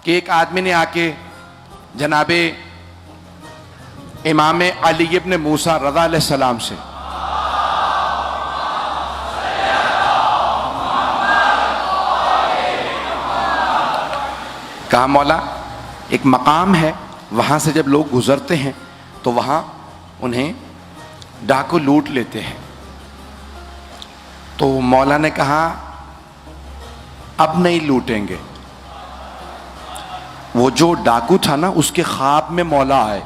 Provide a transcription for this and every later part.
कि एक आदमी ने आके जनाबे इमाम अली इब्न मूसा रज़ा अलैहिस्सलाम से कहा, मौला एक मकाम है, वहां से जब लोग गुजरते हैं तो वहां उन्हें डाकू लूट लेते हैं। तो मौला ने कहा अब नहीं लूटेंगे। वो जो डाकू था ना, उसके ख्वाब में मौला आए,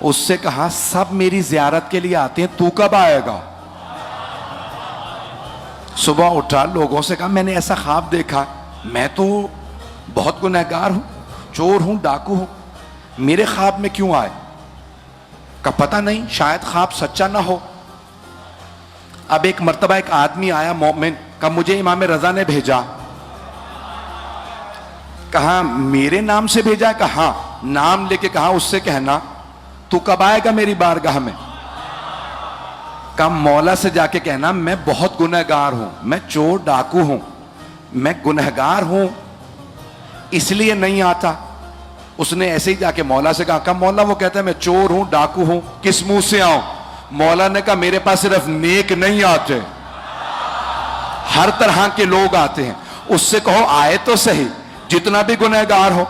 उससे कहा सब मेरी जियारत के लिए आते हैं, तू कब आएगा? सुबह उठा, लोगों से कहा मैंने ऐसा ख्वाब देखा, मैं तो बहुत गुनहगार हूं, चोर हूं, डाकू हूं, मेरे ख्वाब में क्यों आए? का पता नहीं, शायद ख्वाब सच्चा ना हो। अब एक मर्तबा एक आदमी आया मोमिन, का मुझे इमाम रजा ने भेजा। कहा मेरे नाम से भेजा है? कहा हाँ। नाम लेके कहा उससे कहना तू कब आएगा मेरी बारगाह में? कहा मौला से जाके कहना मैं बहुत गुनहगार हूं, मैं चोर डाकू हूं, मैं गुनहगार हूं, इसलिए नहीं आता। उसने ऐसे ही जाके मौला से कहा मौला वो कहता है मैं चोर हूं, डाकू हूं, किस मुंह से आऊं? मौला ने कहा मेरे पास सिर्फ नेक नहीं आते, हर तरह के लोग आते हैं, उससे कहो आए तो सही, जितना भी गुनहगार हो।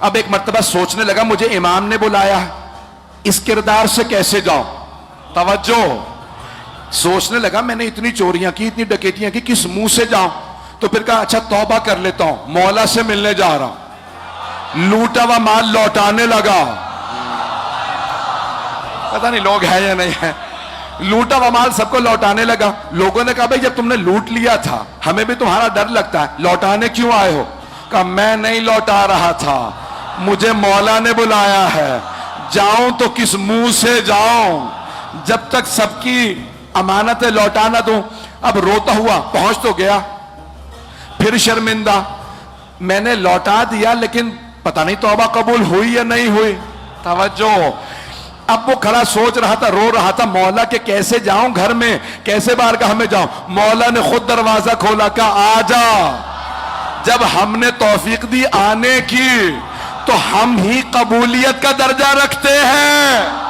अब एक मर्तबा सोचने लगा मुझे इमाम ने बुलाया है, इस किरदार से कैसे जाऊं? तवज्जो, सोचने लगा मैंने इतनी चोरियां की, इतनी डकैतियां की, किस मुंह से जाऊं? तो फिर कहा अच्छा तौबा कर लेता हूं, मौला से मिलने जा रहा हूं। लूटा हुआ माल लौटाने लगा, पता नहीं लोग हैं या नहीं है, लूटा हुआ माल सबको लौटाने लगा। लोगों ने कहा भाई जब तुमने लूट लिया था, हमें भी तुम्हारा डर लगता है, लौटाने क्यों आए हो? कहा मैं नहीं लौटा रहा था, मुझे मौला ने बुलाया है, जाऊं तो किस मुंह से जाऊं? जब तक सबकी अमानतें लौटा ना दूं। अब रोता हुआ पहुंच तो गया, फिर शर्मिंदा, मैंने लौटा दिया लेकिन पता नहीं तौबा कबूल हुई या नहीं हुई। तवज्जो, अब वो खड़ा सोच रहा था, रो रहा था, मौला के कैसे जाऊं घर में, कैसे बारगाह में जाऊं? मौला ने खुद दरवाजा खोला, कहा आ जा। जब हमने तौफीक दी आने की, तो हम ही कबूलियत का दर्जा रखते हैं।